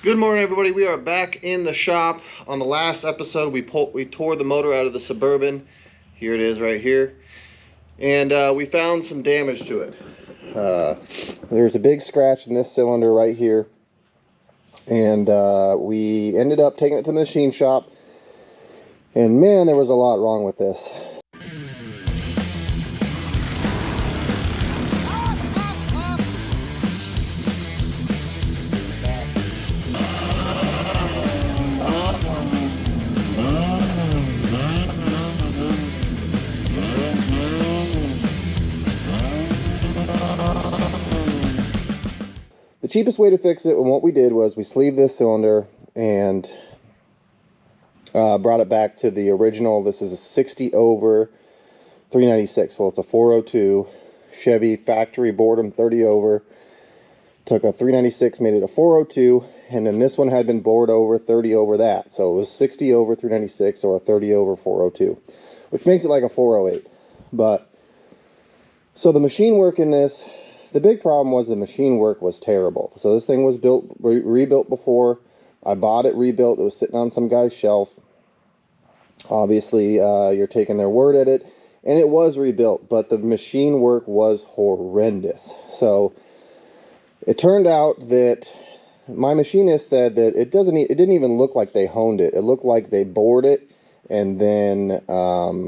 Good morning, everybody. We are back in the shop. On the last episode, we tore the motor out of the Suburban. Here it is right here. And we found some damage to it. There's a big scratch in this cylinder right here. And we ended up taking it to the machine shop. And man, there was a lot wrong with this. The cheapest way to fix it, and what we did was we sleeved this cylinder and brought it back to the original. This is a 60 over 396. Well, it's a 402 Chevy factory boredom 30 over. Took a 396, made it a 402, and then this one had been bored over 30 over that. So it was 60 over 396 or a 30 over 402, which makes it like a 408. But so the machine work in this, the big problem was the machine work was terrible. So this thing was rebuilt before. I bought it rebuilt. It was sitting on some guy's shelf. Obviously, you're taking their word at it. And it was rebuilt, but the machine work was horrendous. So it turned out that my machinist said that it didn't even look like they honed it. It looked like they bored it, and then, I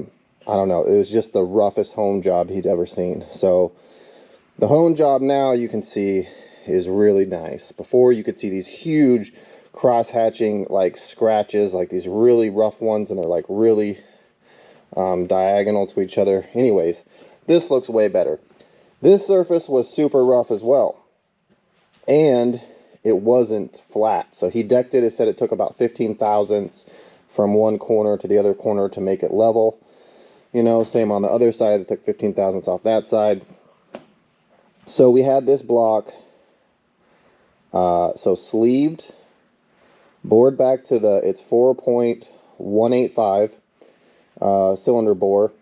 don't know, it was just the roughest hone job he'd ever seen. So the hone job now, you can see, is really nice. Before, you could see these huge cross-hatching like scratches, like these really rough ones, and they're like really diagonal to each other. Anyways, this looks way better. This surface was super rough as well, and it wasn't flat. So he decked it. It said it took about 15 thousandths from one corner to the other corner to make it level. You know, same on the other side. It took 15 thousandths off that side. So we had this block, so sleeved, bored back to it's 4.185 cylinder bore,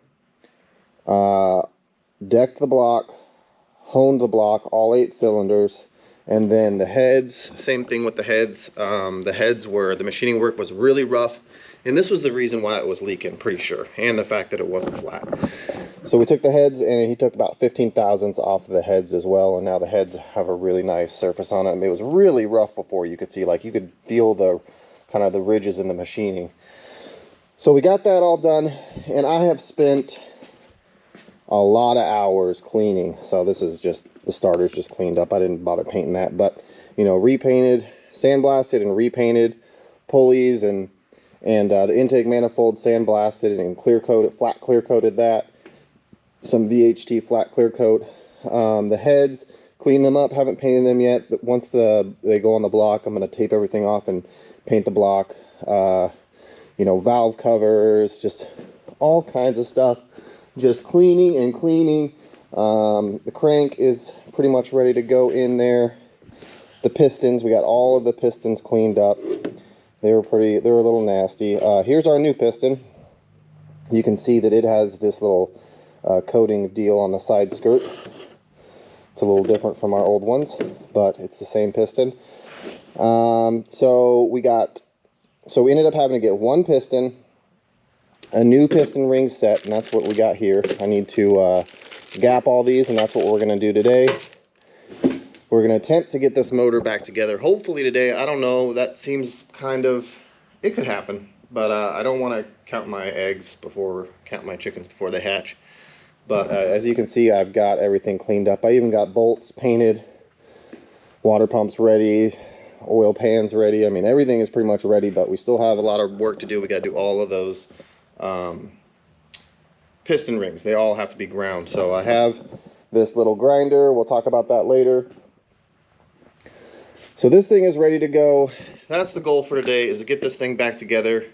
decked the block, honed the block, all 8 cylinders, and then the heads, same thing with the heads. The heads were, the machining work was really rough, and this was the reason why it was leaking, pretty sure, and the fact that it wasn't flat. So we took the heads, and he took about 15 thousandths off of the heads as well, and now the heads have a really nice surface on it. I mean, it was really rough before. You could see, like, you could feel the kind of the ridges in the machining. So we got that all done, and I have spent a lot of hours cleaning. So this is just, the starter's just cleaned up. I didn't bother painting that, but, you know, repainted, sandblasted and repainted pulleys, and the intake manifold sandblasted and clear coated, flat clear coated that. Some VHT flat clear coat. The heads, clean them up, haven't painted them yet. But once they go on the block, I'm going to tape everything off and paint the block. You know, valve covers, just all kinds of stuff. Just cleaning and cleaning. The crank is pretty much ready to go in there. The pistons, we got all of the pistons cleaned up. They were a little nasty. Here's our new piston. You can see that it has this little coating deal on the side skirt. It's a little different from our old ones, but it's the same piston. So we ended up having to get one piston, a new piston ring set, and that's what we got here. I need to gap all these, and that's what we're going to do today. We're going to attempt to get this motor back together, hopefully today. I don't know, that seems kind of, it could happen, but I don't want to count my chickens before they hatch. But as you can see, I've got everything cleaned up. I even got bolts painted, water pumps ready, oil pans ready. I mean, everything is pretty much ready, but we still have a lot of work to do. We got to do all of those piston rings. They all have to be ground. So I have this little grinder. We'll talk about that later. So this thing is ready to go. That's the goal for today, is to get this thing back together.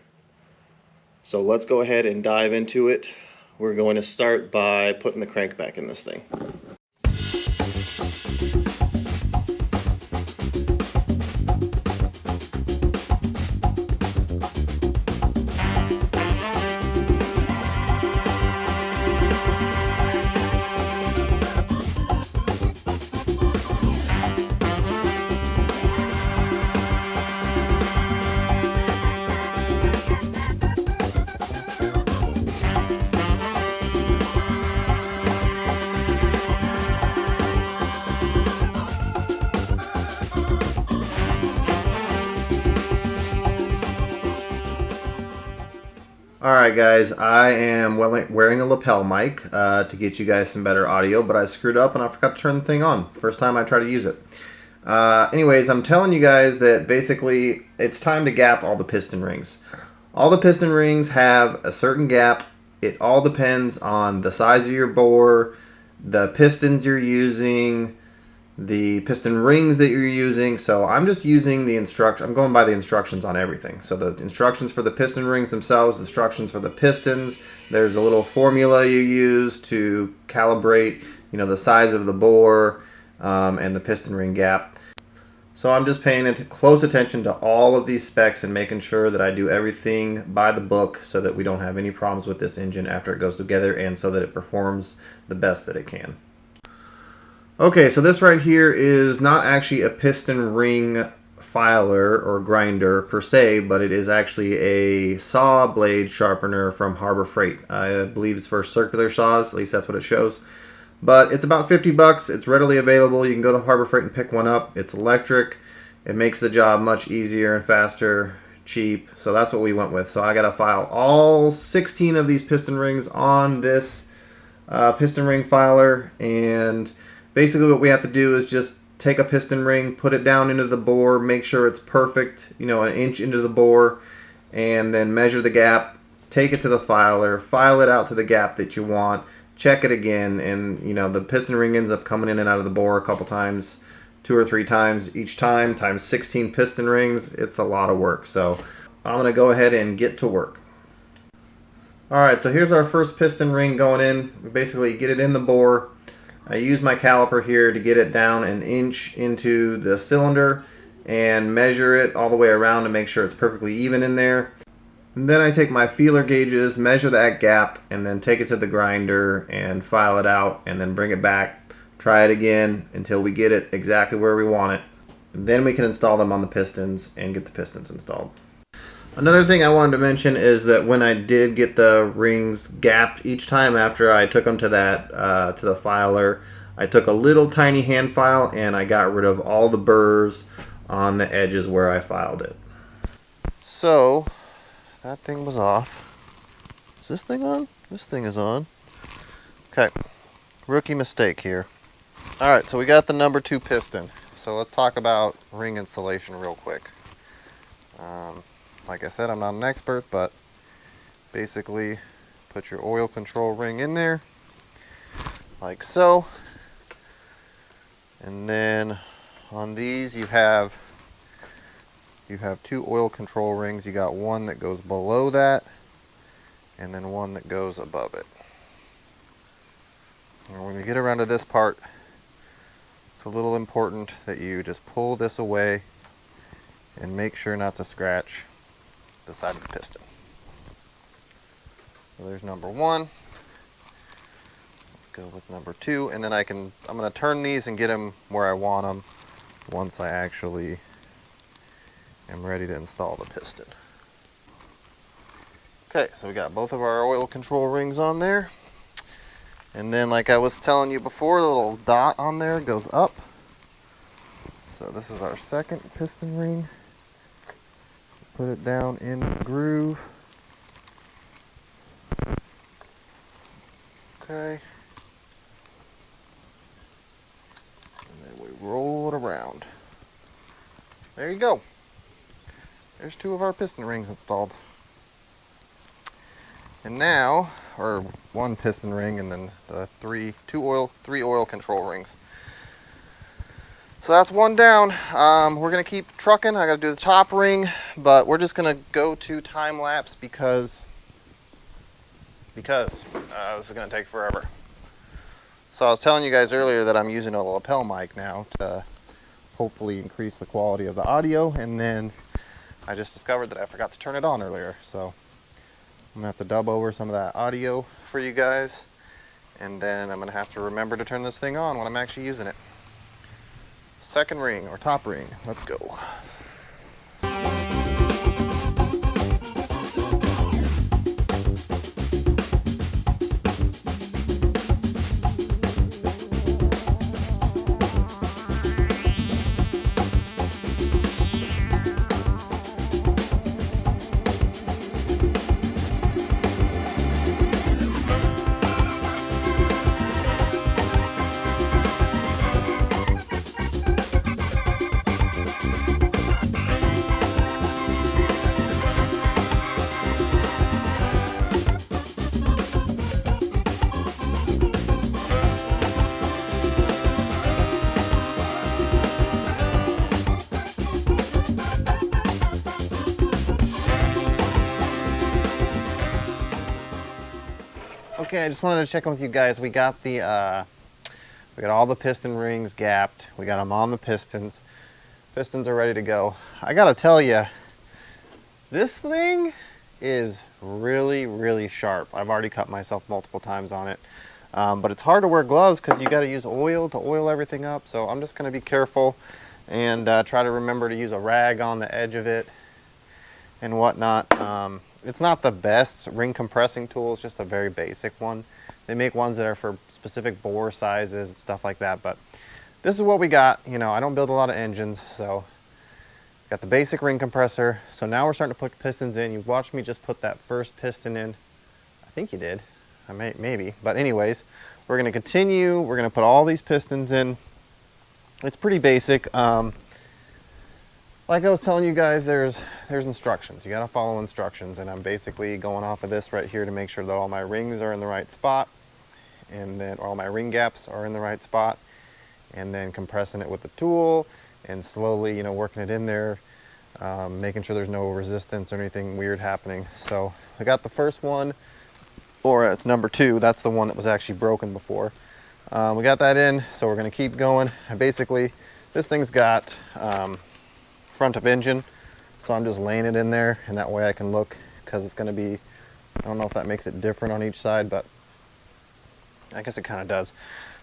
So let's go ahead and dive into it. We're going to start by putting the crank back in this thing. Alright guys, I am wearing a lapel mic to get you guys some better audio, but I screwed up and I forgot to turn the thing on. First time I try to use it. Anyways, I'm telling you guys that basically it's time to gap all the piston rings. All the piston rings have a certain gap. It all depends on the size of your bore, the pistons you're using, the piston rings that you're using. So I'm just using the I'm going by the instructions on everything. So the instructions for the piston rings themselves, instructions for the pistons, there's a little formula you use to calibrate, the size of the bore and the piston ring gap. So I'm just paying close attention to all of these specs and making sure that I do everything by the book so that we don't have any problems with this engine after it goes together, and so that it performs the best that it can. Okay, so this right here is not actually a piston ring filer or grinder per se, but it is actually a saw blade sharpener from Harbor Freight. I believe it's for circular saws, at least that's what it shows. But it's about 50 bucks. It's readily available. You can go to Harbor Freight and pick one up. It's electric. It makes the job much easier and faster, cheap. So that's what we went with. So I got to file all 16 of these piston rings on this piston ring filer, and basically what we have to do is just take a piston ring, put it down into the bore, make sure it's perfect, an inch into the bore, and then measure the gap, take it to the filer, file it out to the gap that you want, check it again, and the piston ring ends up coming in and out of the bore a couple times, 2 or 3 times each time, times 16 piston rings. It's a lot of work. So I'm going to go ahead and get to work. Alright, so here's our first piston ring going in. We basically get it in the bore. I use my caliper here to get it down an inch into the cylinder and measure it all the way around to make sure it's perfectly even in there. And then I take my feeler gauges, measure that gap, and then take it to the grinder and file it out, and then bring it back, try it again until we get it exactly where we want it. And then we can install them on the pistons and get the pistons installed. Another thing I wanted to mention is that when I did get the rings gapped each time after I took them to to the filer, I took a little tiny hand file and I got rid of all the burrs on the edges where I filed it. So that thing was off. Is this thing on? This thing is on. Okay, rookie mistake here. Alright, so we got the number 2 piston. So let's talk about ring installation real quick. Like I said, I'm not an expert, but basically put your oil control ring in there like so, and then on these you have 2 oil control rings. You got one that goes below that and then one that goes above it. And when we get around to this part, it's a little important that you just pull this away and make sure not to scratch the side of the piston. So there's number 1. Let's go with number 2, and then I'm going to turn these and get them where I want them once I actually am ready to install the piston. Okay, so we got both of our oil control rings on there, and then like I was telling you before, the little dot on there goes up. So this is our second piston ring. Put it down in the groove. Okay. And then we roll it around. There you go. There's 2 of our piston rings installed. And now, or 1 piston ring and then the 3 oil control rings. So that's 1 down. We're going to keep trucking. I got to do the top ring, but we're just going to go to time lapse because this is going to take forever. So I was telling you guys earlier that I'm using a lapel mic now to hopefully increase the quality of the audio, and then I just discovered that I forgot to turn it on earlier. So I'm going to have to dub over some of that audio for you guys, and then I'm going to have to remember to turn this thing on when I'm actually using it. Second ring, or top ring. Let's go. Okay, I just wanted to check in with you guys. We got all the piston rings gapped. We got them on the pistons. Pistons are ready to go. I gotta tell you, this thing is really, really sharp. I've already cut myself multiple times on it. But it's hard to wear gloves because you gotta use oil to oil everything up. So I'm just gonna be careful and try to remember to use a rag on the edge of it and whatnot. It's not the best ring compressing tool, it's just a very basic one. They make ones that are for specific bore sizes, stuff like that, but this is what we got. You know, I don't build a lot of engines, so got the basic ring compressor. So now we're starting to put pistons in. You watched me just put that first piston in. I think you did. Maybe. But anyways, we're gonna continue. We're gonna put all these pistons in. It's pretty basic. Like I was telling you guys, there's instructions. You gotta follow instructions, and I'm basically going off of this right here to make sure that all my rings are in the right spot, and then all my ring gaps are in the right spot, and then compressing it with the tool and slowly, you know, working it in there, making sure there's no resistance or anything weird happening. So I got the first one, or it's number 2. That's the one that was actually broken before. We got that in, so we're gonna keep going. And basically, this thing's got front of engine, so I'm just laying it in there, and that way I can look, because it's going to be, I don't know if that makes it different on each side, but I guess it kind of does.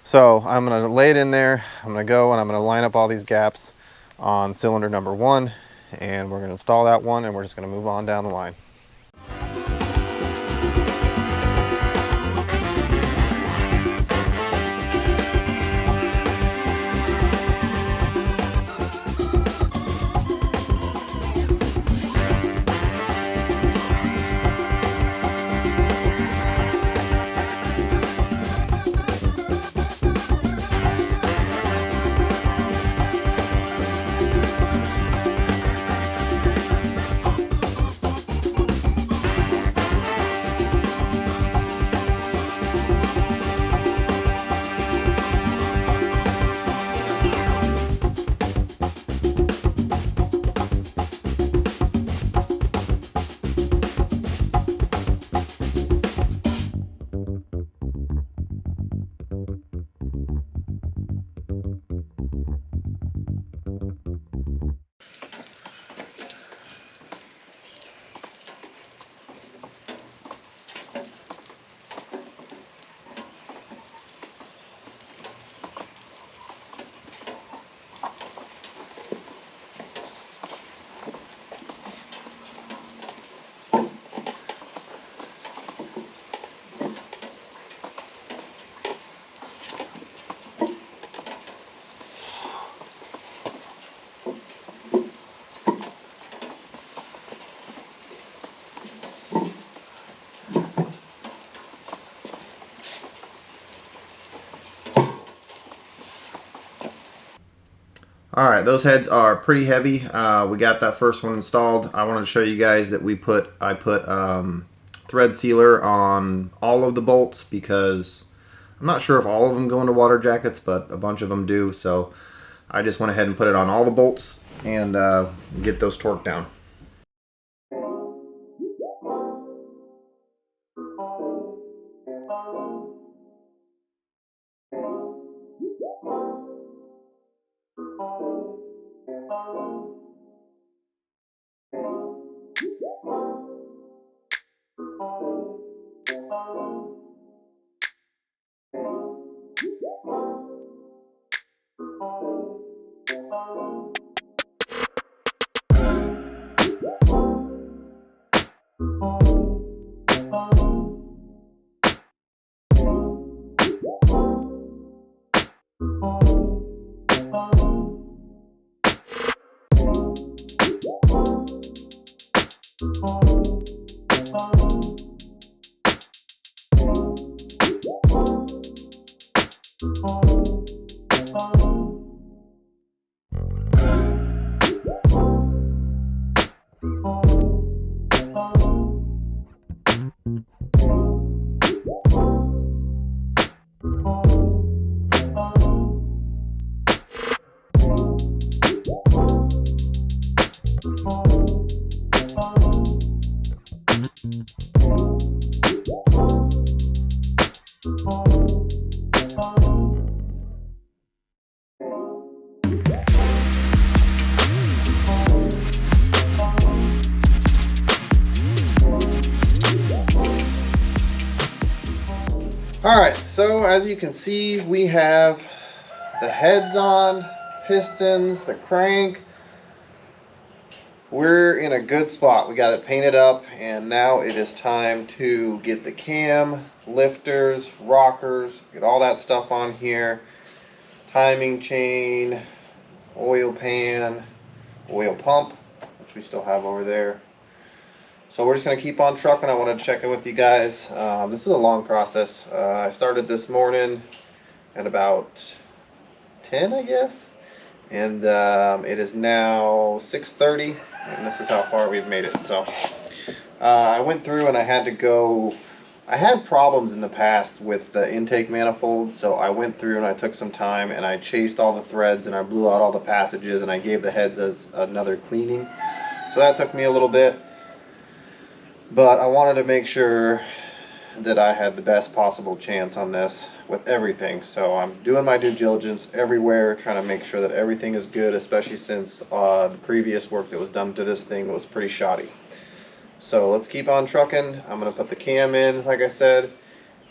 So I'm going to lay it in there. I'm going to go and I'm going to line up all these gaps on cylinder number 1, and we're going to install that one, and we're just going to move on down the line. All right, those heads are pretty heavy. We got that first one installed. I wanted to show you guys that I put thread sealer on all of the bolts, because I'm not sure if all of them go into water jackets, but a bunch of them do. So I just went ahead and put it on all the bolts and get those torqued down. Alright, so as you can see, we have the heads on, pistons, the crank. We're in a good spot. We got it painted up, and now it is time to get the cam, lifters, rockers, get all that stuff on here. Timing chain, oil pan, oil pump, which we still have over there. So we're just going to keep on trucking. I wanted to check in with you guys. This is a long process. I started this morning at about 10, I guess. And it is now 6:30, and this is how far we've made it. So I went through and I had to go. I had problems in the past with the intake manifold, so I went through and I took some time and I chased all the threads and I blew out all the passages and I gave the heads as another cleaning. So that took me a little bit, but I wanted to make sure that I had the best possible chance on this with everything. So I'm doing my due diligence everywhere, trying to make sure that everything is good, especially since the previous work that was done to this thing was pretty shoddy. So let's keep on trucking. I'm gonna put the cam in, like I said,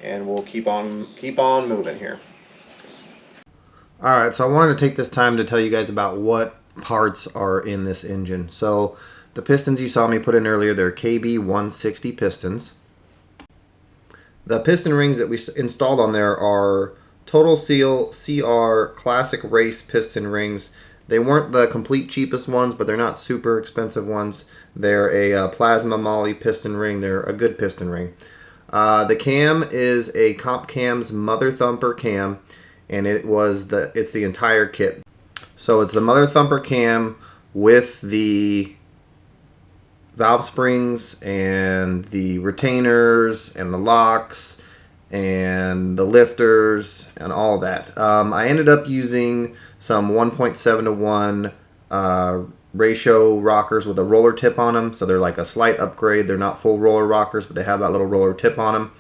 and we'll keep on moving here. Alright, so I wanted to take this time to tell you guys about what parts are in this engine. So the pistons you saw me put in earlier, they're KB 160 pistons. The piston rings that we installed on there are Total Seal CR Classic Race piston rings. They weren't the complete cheapest ones, but they're not super expensive ones. They're a plasma moly piston ring. They're a good piston ring. The cam is a Comp Cam's Mother Thumper cam, and it's the entire kit. So it's the Mother Thumper cam with the valve springs and the retainers and the locks and the lifters and all that. I ended up using some 1.7 to 1 ratio rockers with a roller tip on them, so they're like a slight upgrade. They're not full roller rockers, but they have that little roller tip on them,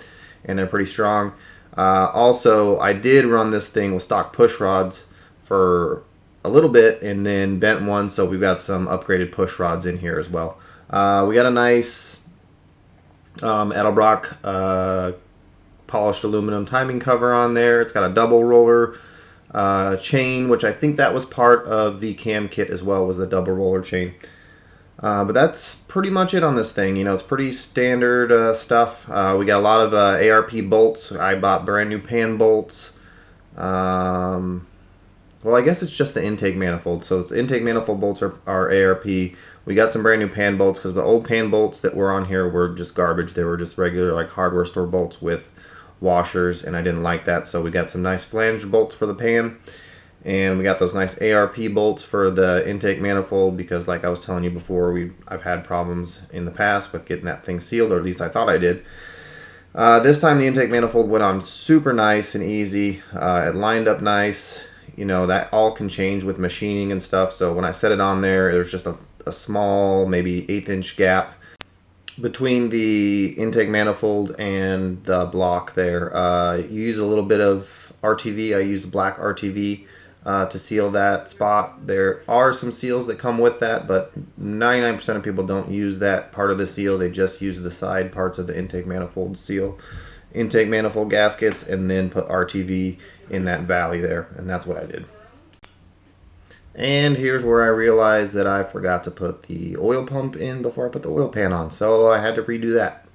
and they're pretty strong. Also, I did run this thing with stock push rods for a little bit and then bent one, so we've got some upgraded push rods in here as well. We got a nice edelbrock polished aluminum timing cover on there. It's got a double roller chain, which I think that was part of the cam kit as well, was the double roller chain. But that's pretty much it on this thing. You know, it's pretty standard stuff. We got a lot of ARP bolts. I bought brand new pan bolts. Well, I guess it's just the intake manifold. So it's intake manifold bolts are ARP. We got some brand new pan bolts because the old pan bolts that were on here were just garbage. They were just regular like hardware store bolts with washers, and I didn't like that. So we got some nice flange bolts for the pan, and we got those nice ARP bolts for the intake manifold because, like I was telling you before, I've had problems in the past with getting that thing sealed, or at least I thought I did. This time the intake manifold went on super nice and easy. It lined up nice. You know, that all can change with machining and stuff. So when I set it on there, there's just a small, maybe 1/8 gap between the intake manifold and the block there. You use a little bit of RTV. I use black RTV to seal that spot. There are some seals that come with that, but 99% of people don't use that part of the seal. They just use the side parts of the intake manifold seal, intake manifold gaskets, and then put RTV in that valley there, and that's what I did. And here's where I realized that I forgot to put the oil pump in before I put the oil pan on, so I had to redo that.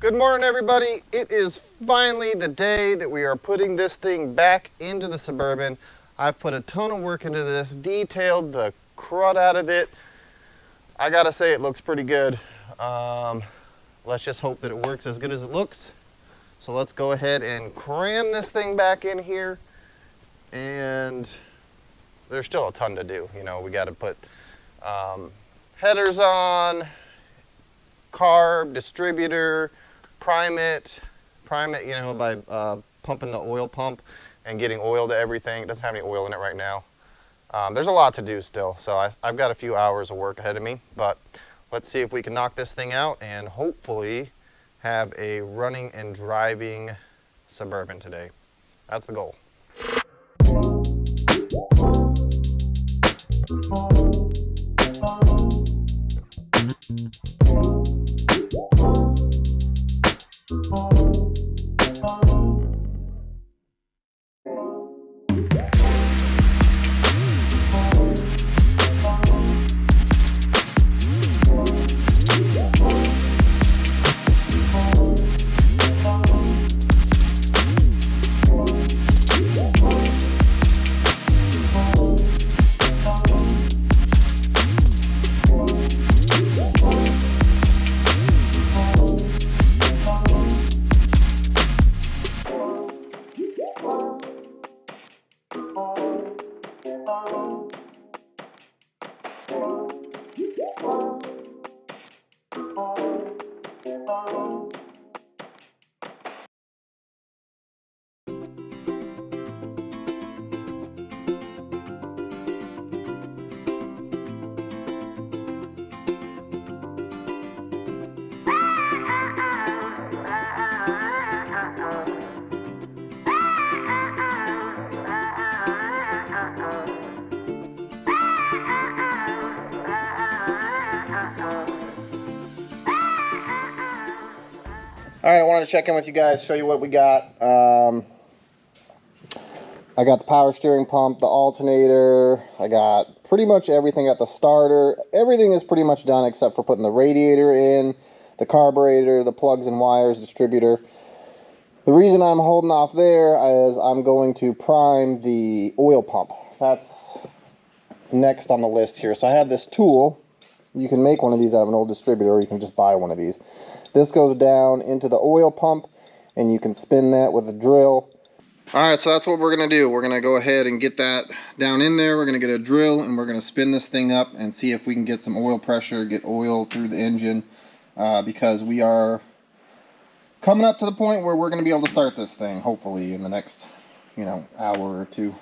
Good morning, everybody. It is finally the day that we are putting this thing back into the Suburban. I've put a ton of work into this, detailed the crud out of it. I gotta say, it looks pretty good. Let's just hope that it works as good as it looks. So let's go ahead and cram this thing back in here. And there's still a ton to do. You know, we gotta put headers on, carb, distributor, prime it, you know, by pumping the oil pump and getting oil to everything. It doesn't have any oil in it right now. There's a lot to do still, so I've got a few hours of work ahead of me, but let's see if we can knock this thing out and hopefully have a running and driving Suburban today. That's the goal. All right, I wanted to check in with you guys, show you what we got. I got the power steering pump, the alternator. I got pretty much everything at the starter. Everything is pretty much done except for putting the radiator in, the carburetor, the plugs and wires, distributor. The reason I'm holding off there is I'm going to prime the oil pump. That's next on the list here. So I have this tool. You can make one of these out of an old distributor, or you can just buy one of these. This goes down into the oil pump, and you can spin that with a drill. All right, so that's what we're gonna do. We're gonna go ahead and get that down in there. We're gonna get a drill, and we're gonna spin this thing up and see if we can get some oil pressure, get oil through the engine, because we are coming up to the point where we're gonna be able to start this thing, hopefully in the next, hour or two.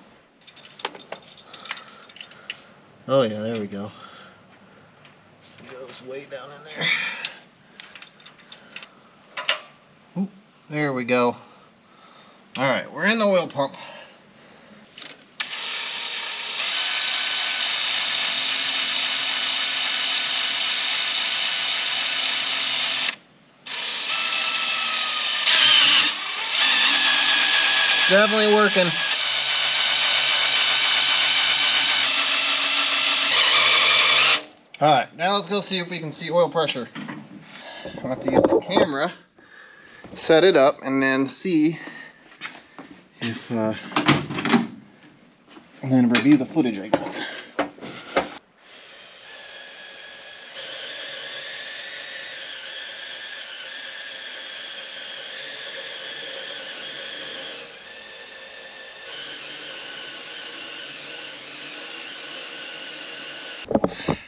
Oh yeah, there we go. It goes way down in there. Ooh, there we go. All right, we're in the oil pump. Definitely working. All right, now let's go see if we can see oil pressure. I'll have to use this camera, set it up, and then see if, and then review the footage, I guess.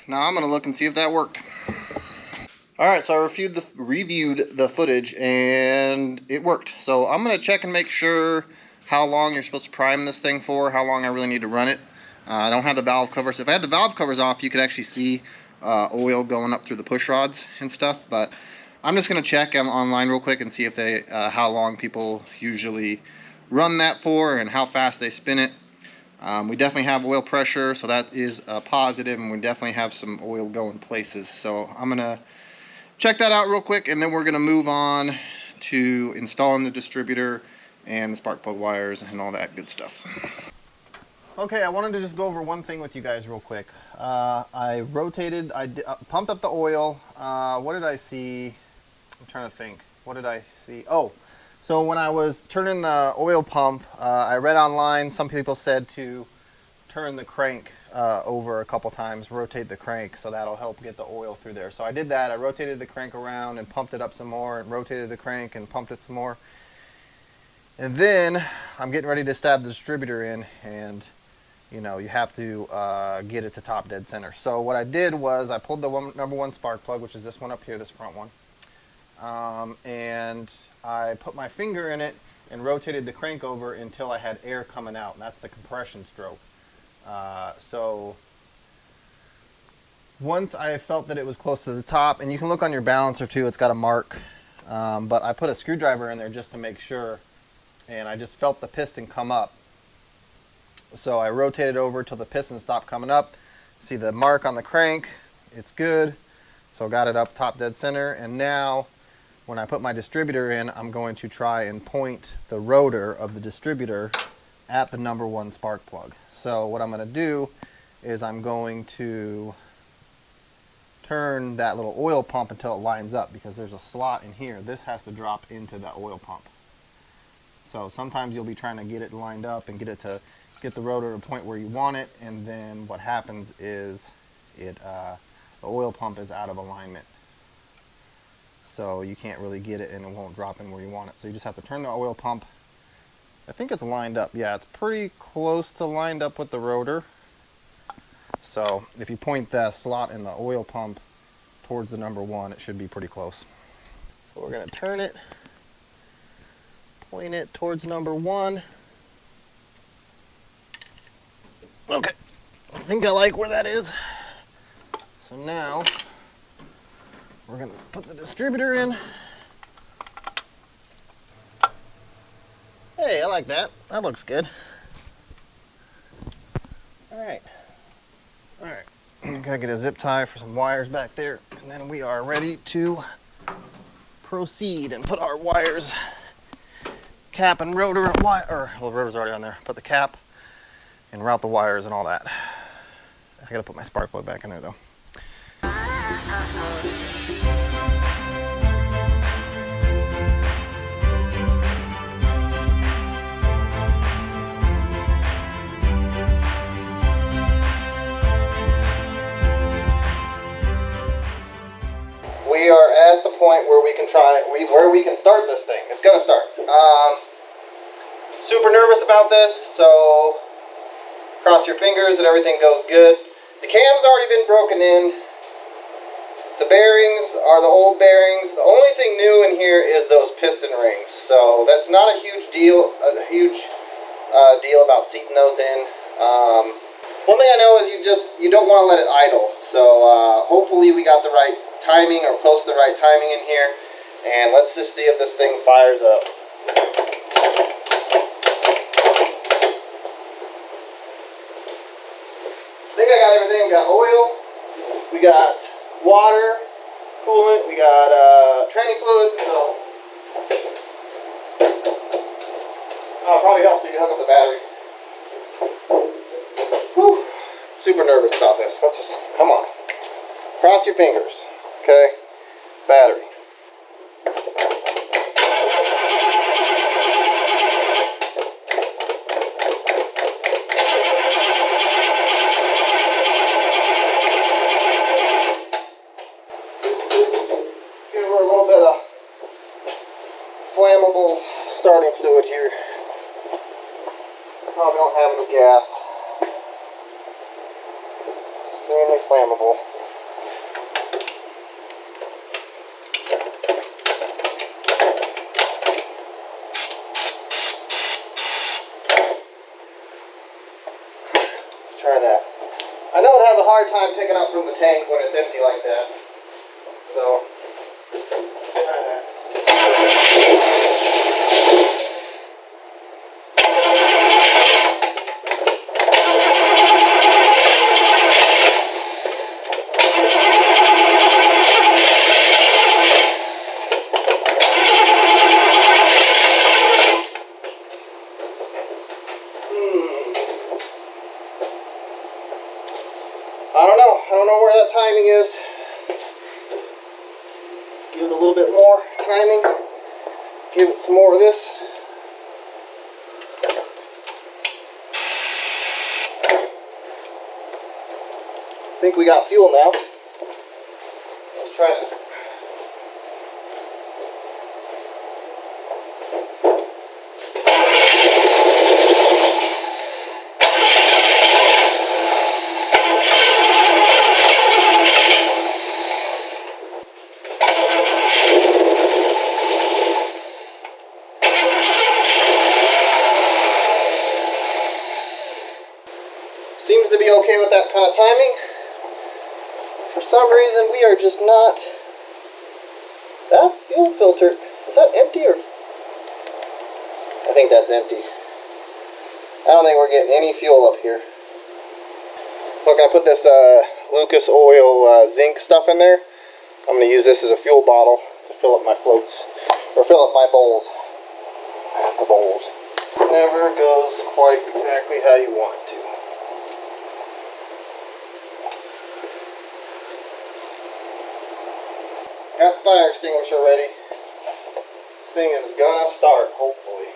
Now I'm gonna look and see if that worked. All right, so I reviewed the footage and it worked. So I'm gonna check and make sure how long you're supposed to prime this thing for, how long I really need to run it. I don't have the valve covers. If I had the valve covers off, you could actually see oil going up through the push rods and stuff, but I'm just gonna check online real quick and see if they, how long people usually run that for and how fast they spin it. We definitely have oil pressure, so that is a positive, and we definitely have some oil going places. So I'm gonna check that out real quick, and then we're gonna move on to installing the distributor and the spark plug wires and all that good stuff. Okay, I wanted to just go over one thing with you guys real quick. I pumped up the oil. What did I see? I'm trying to think. What did I see? Oh. So when I was turning the oil pump, I read online, some people said to turn the crank over a couple times, rotate the crank, so that'll help get the oil through there. So I did that. I rotated the crank around and pumped it up some more, and rotated the crank and pumped it some more. And then I'm getting ready to stab the distributor in, and you have to get it to top dead center. So what I did was I pulled the number one spark plug, which is this one up here, this front one. And I put my finger in it and rotated the crank over until I had air coming out, and that's the compression stroke. So once I felt that it was close to the top, and you can look on your balancer too, it's got a mark, but I put a screwdriver in there just to make sure, and I just felt the piston come up. So I rotated over till the piston stopped coming up. See the mark on the crank, it's good. So got it up top dead center, and now when I put my distributor in, I'm going to try and point the rotor of the distributor at the number 1 spark plug. So what I'm going to do is I'm going to turn that little oil pump until it lines up, because there's a slot in here. This has to drop into that oil pump. So sometimes you'll be trying to get it lined up and get the rotor to a point where you want it, and then what happens is the oil pump is out of alignment. So you can't really get it, and it won't drop in where you want it. So you just have to turn the oil pump. I think it's lined up. Yeah, it's pretty close to lined up with the rotor. So if you point that slot in the oil pump towards the number 1, it should be pretty close. So we're going to turn it, point it towards number 1. Okay, I think I like where that is. So now we're going to put the distributor in. Hey, I like that. That looks good. Alright. Gotta get a zip tie for some wires back there, and then we are ready to proceed and put our wires, cap and rotor, and wire, well, the rotor's already on there. Put the cap and route the wires and all that. I gotta put my spark plug back in there though. We are at the point where we can start this thing. It's gonna start. Super nervous about this, so cross your fingers that everything goes good. The cam's already been broken in. The bearings are the old bearings. The only thing new in here is those piston rings. So that's not a huge deal. Deal about seating those in. One thing I know is you don't want to let it idle. So hopefully we got the right timing, or close to the right timing in here, and let's just see if this thing fires up. I think I got everything. We got oil, we got water, coolant, we got training fluid. So it probably helps if you hook up the battery. Whew. Super nervous about this. Let's just, come on. Cross your fingers. Okay, battery. Let's give her a little bit of flammable starting fluid here. Probably don't have any gas. Extremely flammable. Try that. I know it has a hard time picking up from the tank when it's empty like that. So, try that. I don't know where that timing is. Let's give it a little bit more timing. Give it some more of this. I think we got fuel now. Let's try it. okay with that kind of timing. For some reason, we are just not. That fuel filter, is that empty or? I think that's empty. I don't think we're getting any fuel up here. Look, I put this Lucas Oil zinc stuff in there. I'm going to use this as a fuel bottle to fill up my floats, or fill up my bowls. The bowls. Never goes quite exactly how you want it to. Got the fire extinguisher ready. This thing is gonna start, hopefully.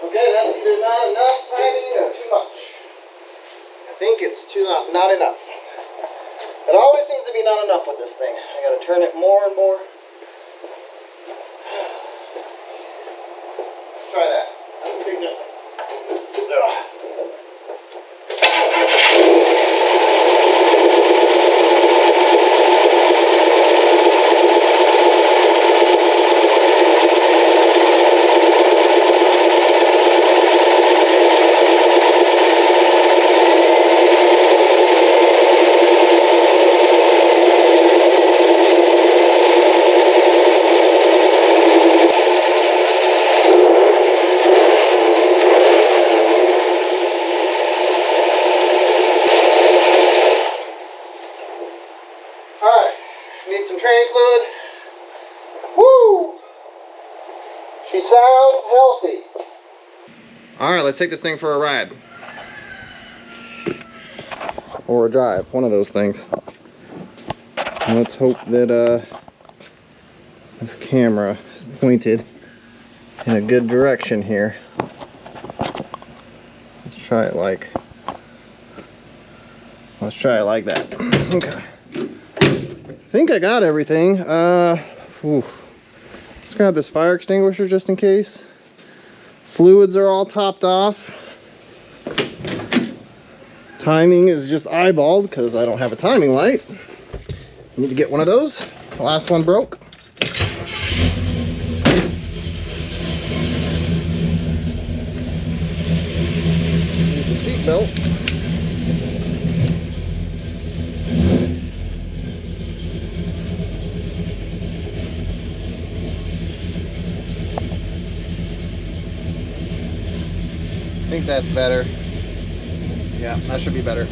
Okay, that's either not enough timing or too much. I think it's not enough. It always seems to be not enough with this thing. I gotta turn it more and more. Let's see. Let's try that. That's a big difference. Ugh. Training fluid. Woo! She sounds healthy. Alright, let's take this thing for a ride. Or a drive, one of those things. Let's hope that this camera is pointed in a good direction here. Let's try it like that. Okay. I think I got everything. Let's grab this fire extinguisher just in case. Fluids are all topped off. Timing is just eyeballed because I don't have a timing light. I need to get one of those. The last one broke. Use the seat belt. I think that's better. Yeah, that should be better.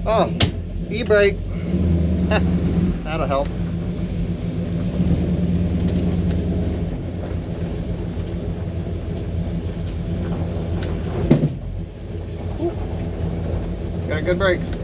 Oh, e-brake. That'll help. Ooh. Got good brakes.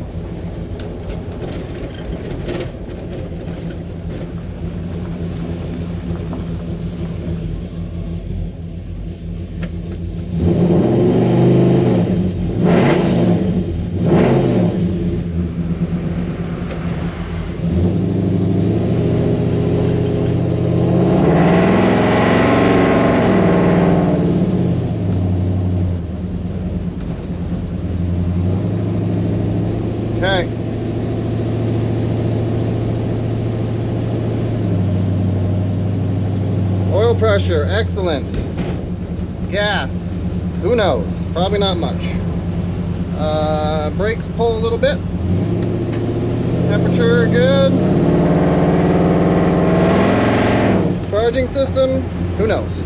Okay. Oil pressure, excellent. Gas, who knows? Probably not much. Brakes pull a little bit. Temperature, good. Charging system, who knows?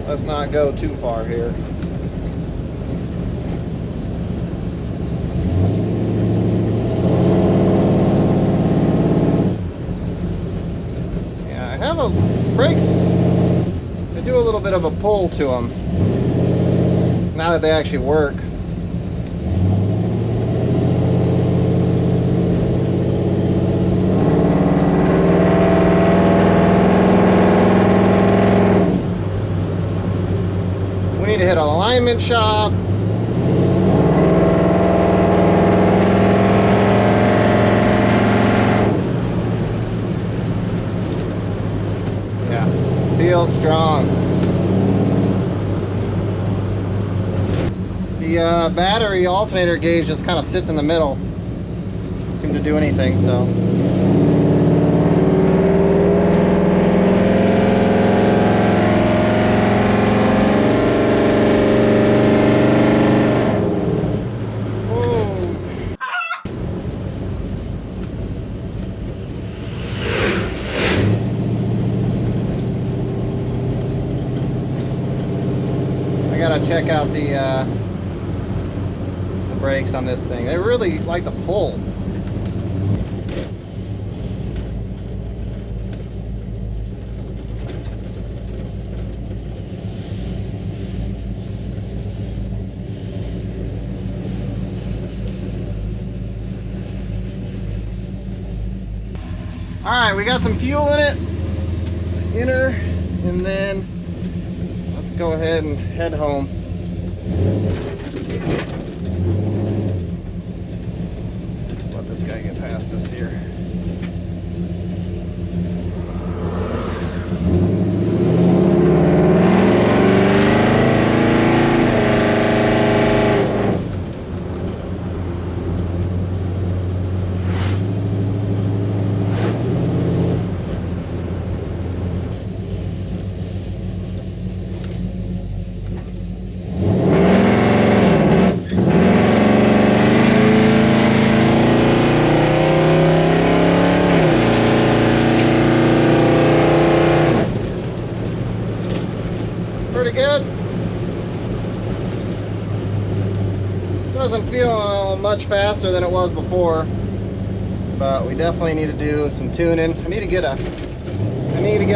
Let's not go too far here. Yeah, I have a brakes. They do a little bit of a pull to them. Now that they actually work. at an alignment shop. Yeah, feels strong. The battery alternator gauge just kind of sits in the middle. Doesn't seem to do anything, so. I gotta check out the brakes on this thing. They really like to pull. All right, we got some fuel in it, inner, and then let's go ahead and head home. Let's let this guy get past us here. Pretty good. Doesn't feel much faster than it was before, but we definitely need to do some tuning. I need to get a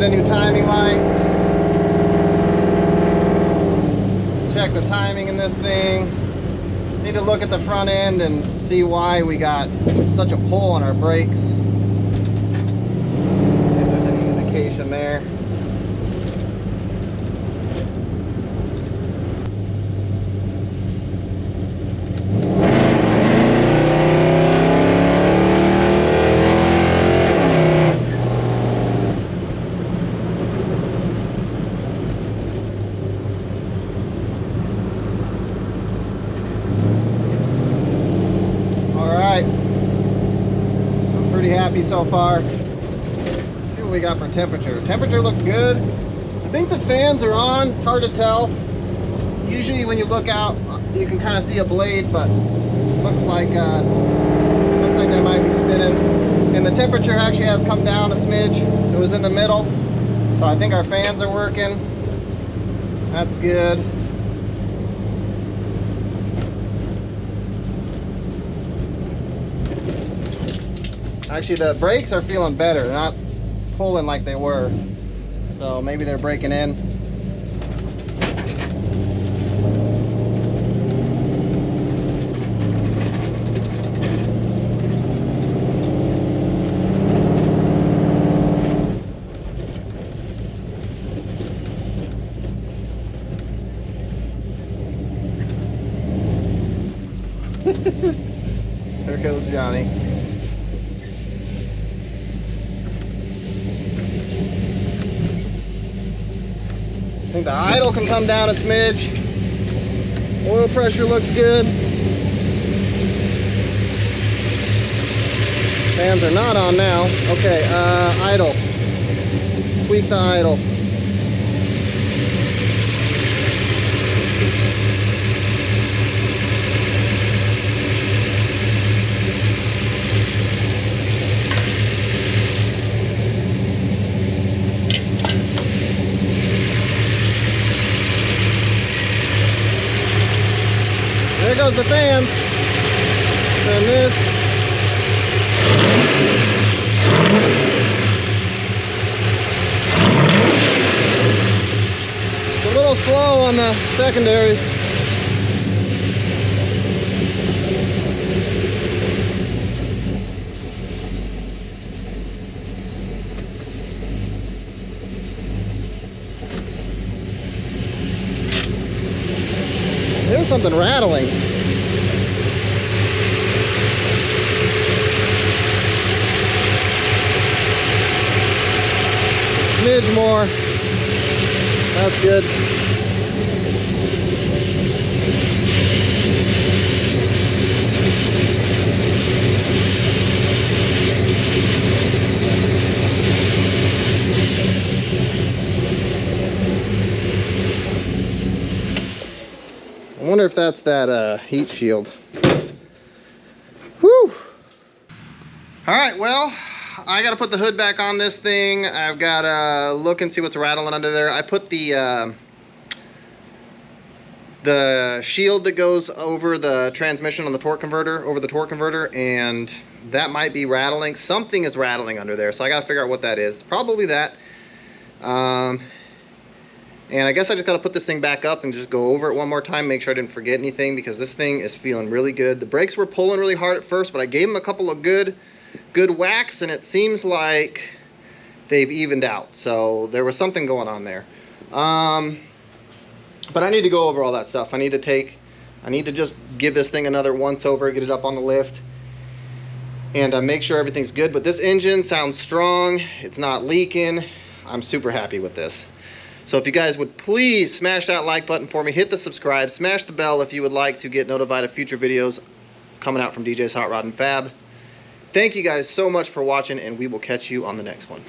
new timing light. Check the timing in this thing. Need to look at the front end and see why we got such a pull on our brakes. See if there's any indication there. Happy so far. Let's see what we got for temperature. Temperature looks good. I think the fans are on. It's hard to tell. Usually when you look out, you can kind of see a blade, but looks like that might be spinning. And the temperature actually has come down a smidge. It was in the middle, so I think our fans are working. That's good. Actually, the brakes are feeling better. They're not pulling like they were. So maybe they're breaking in. There goes Johnny. I think the idle can come down a smidge. Oil pressure looks good. Fans are not on now. Okay, idle. Tweak the idle. There goes the fans. Turn this. It's a little slow on the secondaries. something rattling. Smidge more. That's good. I wonder if that's that heat shield. Whew! Alright, well, I gotta put the hood back on this thing. I've gotta look and see what's rattling under there. I put the shield that goes over the transmission on the torque converter, and that might be rattling. Something is rattling under there, so I gotta figure out what that is. It's probably that. And I guess I just got to put this thing back up and just go over it one more time, make sure I didn't forget anything, because this thing is feeling really good. The brakes were pulling really hard at first, but I gave them a couple of good whacks, and it seems like they've evened out. So there was something going on there. But I need to go over all that stuff. I need to just give this thing another once over, get it up on the lift, and make sure everything's good. But this engine sounds strong. It's not leaking. I'm super happy with this. So if you guys would please smash that like button for me, hit the subscribe, smash the bell if you would like to get notified of future videos coming out from DJ's Hot Rod and Fab. Thank you guys so much for watching, and we will catch you on the next one.